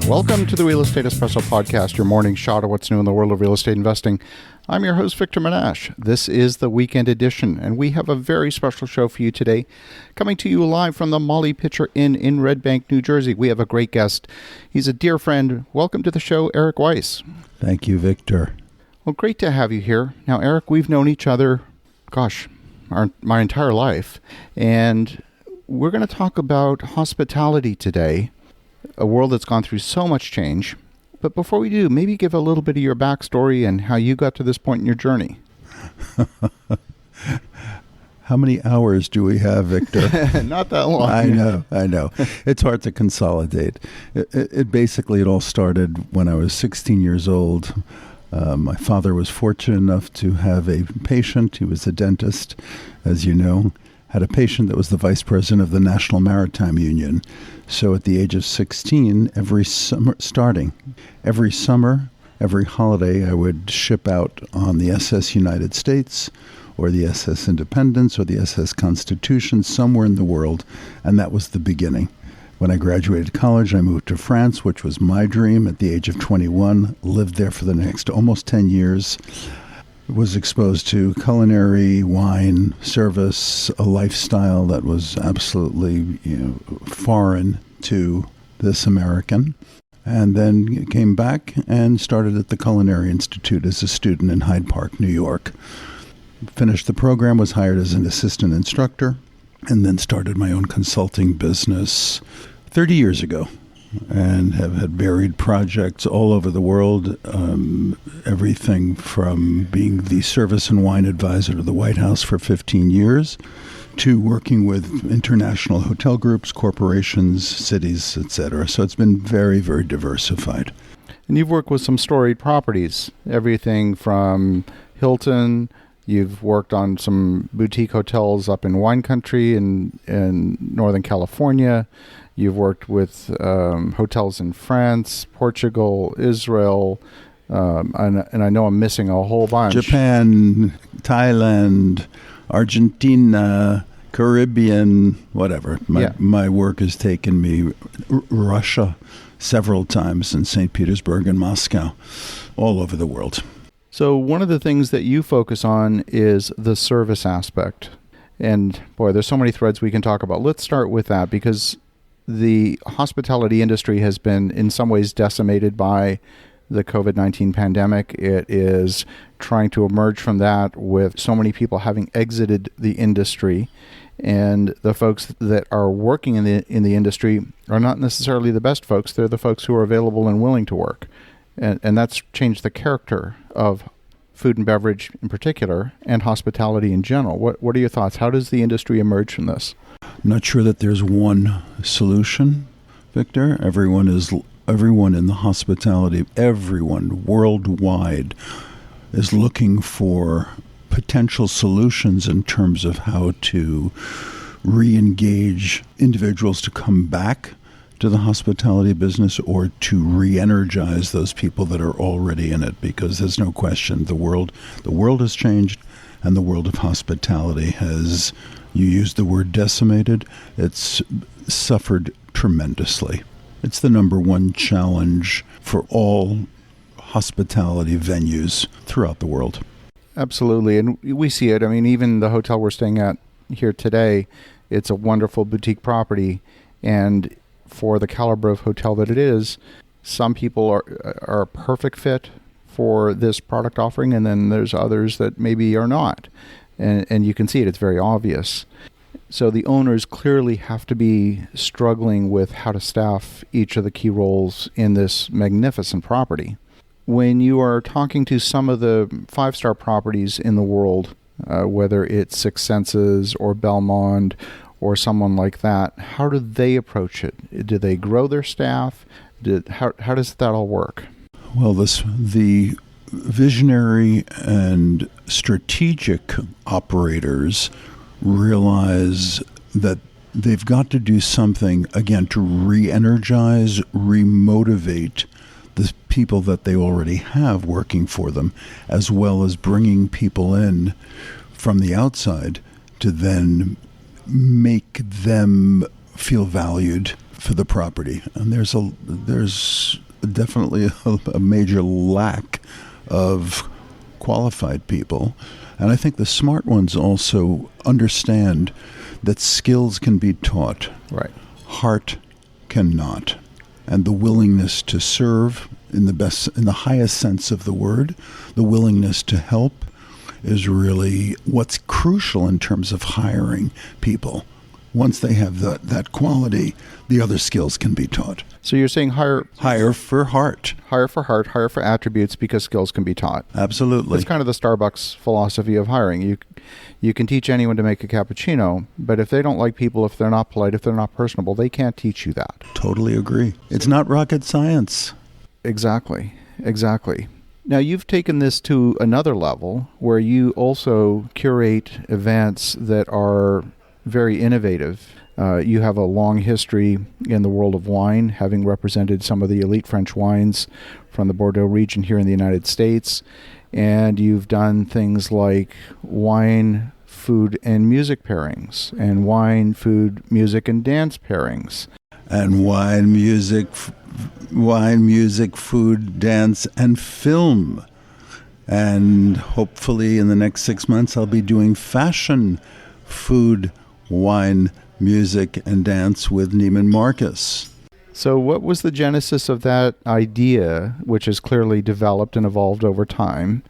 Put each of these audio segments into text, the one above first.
Welcome to the Real Estate Espresso Podcast, your morning shot of what's new in the world of real estate investing. I'm your host, Victor Menasce. This is the weekend edition, and we have a very special show for you today. Coming to you live from the Molly Pitcher Inn in Red Bank, New Jersey, we have a great guest. He's a dear friend. Welcome to the show, Eric Weiss. Thank you, Victor. Well, great to have you here. Now, Eric, we've known each other, my entire life, and we're going to talk about hospitality today, a world that's gone through so much change. But before we do, maybe give a little bit of your backstory and how you got to this point in your journey. How many hours do we have, Victor? Not that long. I know. It's hard to consolidate. It all started when I was 16 years old. My father was fortunate enough to have a patient. He was a dentist, as you know. Had a patient that was the vice president of the National Maritime Union. So at the age of 16, every summer, every holiday, I would ship out on the SS United States or the SS Independence or the SS Constitution somewhere in the world, and that was the beginning. When I graduated college, I moved to France, which was my dream at the age of 21, lived there for the next almost 10 years. Was exposed to culinary, wine, service, a lifestyle that was absolutely foreign to this American. And then came back and started at the Culinary Institute as a student in Hyde Park, New York. Finished the program, was hired as an assistant instructor, and then started my own consulting business 30 years ago. And have had varied projects all over the world, everything from being the service and wine advisor to the White House for 15 years, to working with international hotel groups, corporations, cities, etc. So it's been very, very diversified. And you've worked with some storied properties, everything from Hilton. You've worked on some boutique hotels up in wine country in Northern California. You've worked with hotels in France, Portugal, Israel, and I know I'm missing a whole bunch. Japan, Thailand, Argentina, Caribbean, whatever. My work has taken me Russia several times, and St. Petersburg and Moscow, all over the world. So one of the things that you focus on is the service aspect. And boy, there's so many threads we can talk about. Let's start with that, because the hospitality industry has been in some ways decimated by the COVID-19 pandemic. It is trying to emerge from that with so many people having exited the industry. And the folks that are working in the industry are not necessarily the best folks. They're the folks who are available and willing to work. And that's changed the character of food and beverage in particular, and hospitality in general. What are your thoughts? How does the industry emerge from this? I'm not sure that there's one solution, Victor. Everyone in the hospitality, everyone worldwide is looking for potential solutions in terms of how to re-engage individuals to come back to the hospitality business or to re-energize those people that are already in it, because there's no question the world has changed, and the world of hospitality has, you used the word decimated, it's suffered tremendously. It's the number one challenge for all hospitality venues throughout the world. Absolutely, and we see it. I mean, even the hotel we're staying at here today, it's a wonderful boutique property, and for the caliber of hotel that it is, some people are a perfect fit for this product offering, and then there's others that maybe are not. And you can see it, it's very obvious. So the owners clearly have to be struggling with how to staff each of the key roles in this magnificent property. When you are talking to some of the 5-star properties in the world, whether it's Six Senses or Belmond or someone like that, how do they approach it? Do they grow their staff? How does that all work? Well, the visionary and strategic operators realize that they've got to do something, again, to re-energize, re-motivate the people that they already have working for them, as well as bringing people in from the outside to then make them feel valued for the property. And there's definitely a major lack of qualified people. And I think the smart ones also understand that skills can be taught. Right. Heart cannot. And the willingness to serve in the highest sense of the word, the willingness to help is really what's crucial in terms of hiring people. Once they have that quality, the other skills can be taught. So you're saying hire for heart. Hire for heart, hire for attributes because skills can be taught. Absolutely. It's kind of the Starbucks philosophy of hiring. You can teach anyone to make a cappuccino, but if they don't like people, if they're not polite, if they're not personable, they can't teach you that. Totally agree. It's not rocket science. Exactly. Now, you've taken this to another level where you also curate events that are very innovative. You have a long history in the world of wine, having represented some of the elite French wines from the Bordeaux region here in the United States. And you've done things like wine, food, and music pairings, and wine, food, music, and dance pairings. And wine, music, food, dance, and film. And hopefully in the next 6 months, I'll be doing fashion, food, wine, music, and dance with Neiman Marcus. So what was the genesis of that idea, which has clearly developed and evolved over time?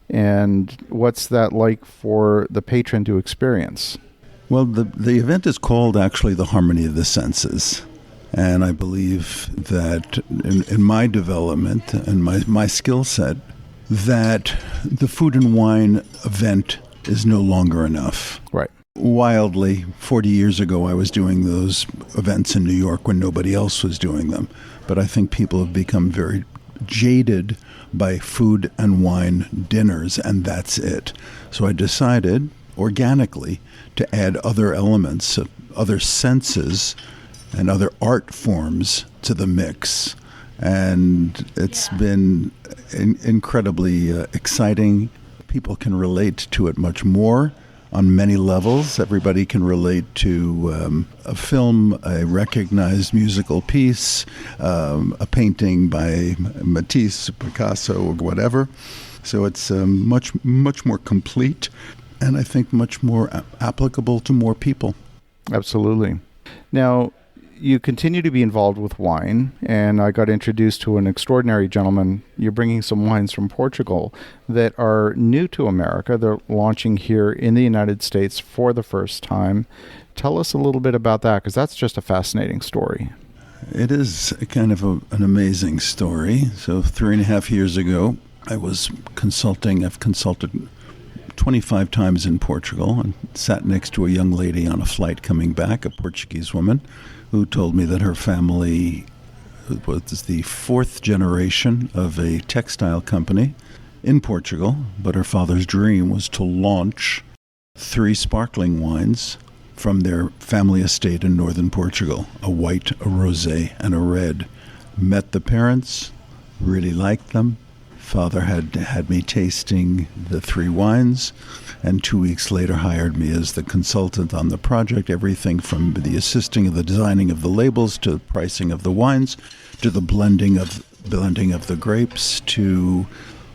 And what's that like for the patron to experience? Well, the event is called actually the Harmony of the Senses. And I believe that in my development and my skill set, that the food and wine event is no longer enough. Right. Wildly, 40 years ago, I was doing those events in New York when nobody else was doing them. But I think people have become very jaded by food and wine dinners, and that's it. So I decided organically to add other elements, other senses, and other art forms to the mix. And it's been incredibly exciting. People can relate to it much more on many levels. Everybody can relate to a film, a recognized musical piece, a painting by Matisse, Picasso, or whatever. So it's much more complete, and I think much more applicable to more people. Absolutely. Now, you continue to be involved with wine, and I got introduced to an extraordinary gentleman. You're bringing some wines from Portugal that are new to America. They're launching here in the United States for the first time. Tell us a little bit about that, because that's just a fascinating story. It is kind of an amazing story. So 3.5 years ago, I was consulting. I've consulted 25 times in Portugal and sat next to a young lady on a flight coming back, a Portuguese woman, who told me that her family was the 4th generation of a textile company in Portugal, but her father's dream was to launch 3 sparkling wines from their family estate in northern Portugal, a white, a rosé, and a red. Met the parents, really liked them. Father had me tasting the 3 wines, and 2 weeks later hired me as the consultant on the project, everything from the assisting of the designing of the labels to the pricing of the wines to the blending of the grapes to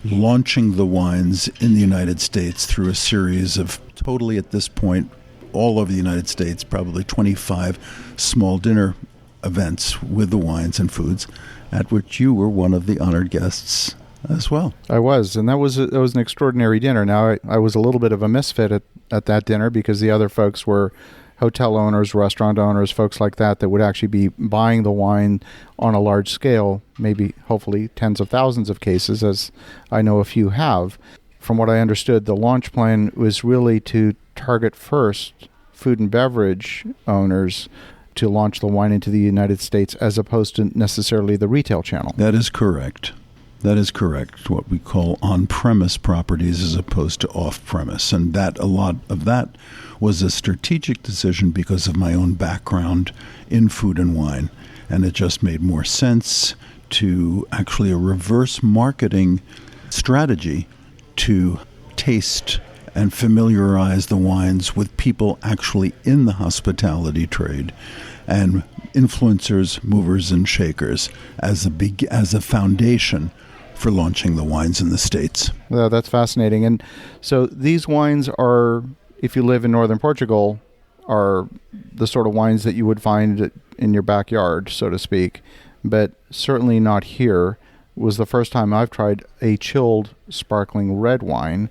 launching the wines in the United States through a series of totally, at this point, all over the United States, probably 25 small dinner events with the wines and foods, at which you were one of the honored guests as well. I was, and that was an extraordinary dinner. Now, I was a little bit of a misfit at that dinner because the other folks were hotel owners, restaurant owners, folks like that would actually be buying the wine on a large scale, maybe, hopefully, tens of thousands of cases, as I know a few have. From what I understood, the launch plan was really to target first food and beverage owners to launch the wine into the United States as opposed to necessarily the retail channel. That is correct. That is correct. What we call on-premise properties as opposed to off-premise. And that a lot of that was a strategic decision because of my own background in food and wine. And it just made more sense to actually a reverse marketing strategy to taste and familiarize the wines with people actually in the hospitality trade and influencers, movers, and shakers as a foundation for launching the wines in the States. Well, that's fascinating. And so these wines are, if you live in northern Portugal, are the sort of wines that you would find in your backyard, so to speak, but certainly not here. It was the first time I've tried a chilled sparkling red wine,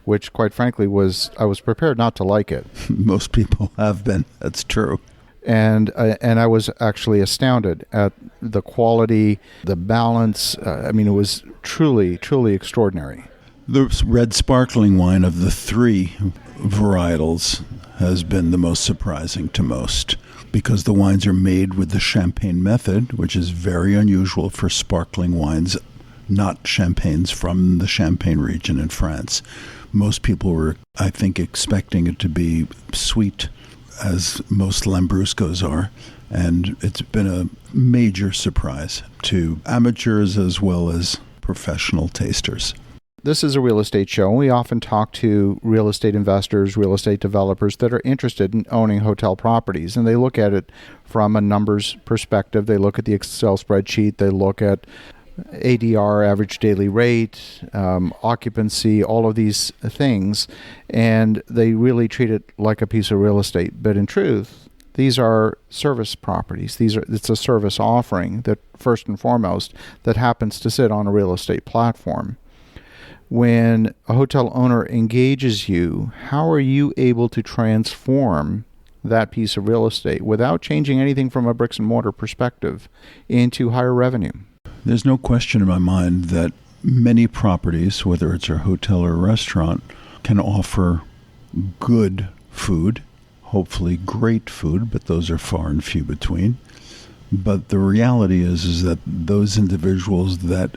which quite frankly I was prepared not to like it. Most people have been. That's true. And I was actually astounded at the quality, the balance. It was truly, truly extraordinary. The red sparkling wine of the three varietals has been the most surprising to most, because the wines are made with the champagne method, which is very unusual for sparkling wines, not champagnes from the Champagne region in France. Most people were, I think, expecting it to be sweet, as most Lambruscos are, and it's been a major surprise to amateurs as well as professional tasters. This is a real estate show. We often talk to real estate investors, real estate developers that are interested in owning hotel properties, and they look at it from a numbers perspective. They look at the Excel spreadsheet. They look at ADR, average daily rate, occupancy, all of these things, and they really treat it like a piece of real estate. But in truth, these are service properties. It's a service offering that, first and foremost, that happens to sit on a real estate platform. When a hotel owner engages you, how are you able to transform that piece of real estate without changing anything from a bricks and mortar perspective into higher revenue? There's no question in my mind that many properties, whether it's a hotel or a restaurant, can offer good food, hopefully great food, but those are far and few between. But the reality is that those individuals that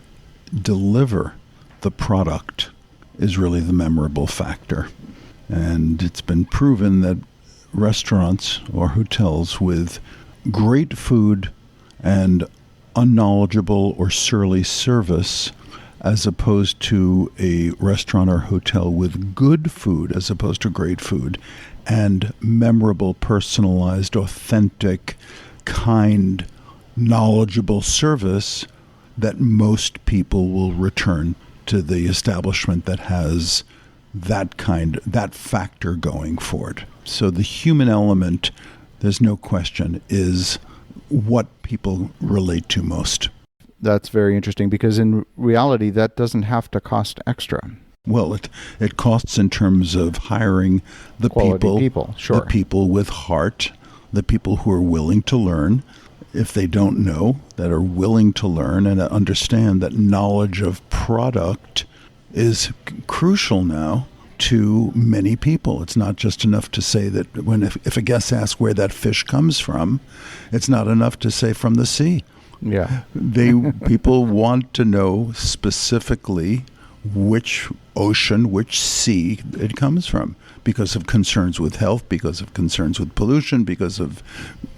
deliver the product is really the memorable factor. And it's been proven that restaurants or hotels with great food and unknowledgeable or surly service, as opposed to a restaurant or hotel with good food as opposed to great food, and memorable, personalized, authentic, kind, knowledgeable service, that most people will return to the establishment that has that factor going for it. So the human element, there's no question, is what people relate to most. That's very interesting, because in reality, that doesn't have to cost extra. Well, it costs in terms of hiring the people, sure. The people with heart, the people who are willing to learn, if they don't know, that are willing to learn and understand that knowledge of product is crucial now to many people. It's not just enough to say that if a guest asks where that fish comes from, it's not enough to say from the sea. Yeah. People want to know specifically which ocean, which sea it comes from, because of concerns with health, because of concerns with pollution, because of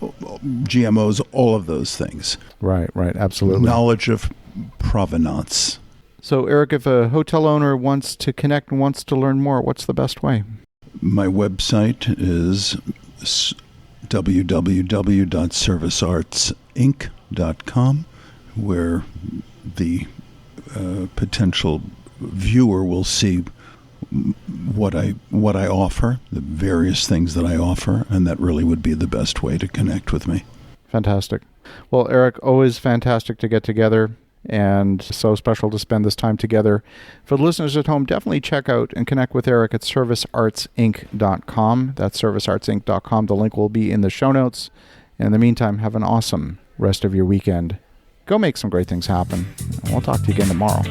GMOs, all of those things. Right, absolutely. Knowledge of provenance. So, Eric, if a hotel owner wants to connect and wants to learn more, what's the best way? My website is www.serviceartsinc.com, where the potential viewer will see what I offer, the various things that I offer, and that really would be the best way to connect with me. Fantastic. Well, Eric, always fantastic to get together, and so special to spend this time together. For the listeners at home, definitely check out and connect with Eric at serviceartsinc.com. That's serviceartsinc.com. The link will be in the show notes. In the meantime, have an awesome rest of your weekend. Go make some great things happen. And we'll talk to you again tomorrow.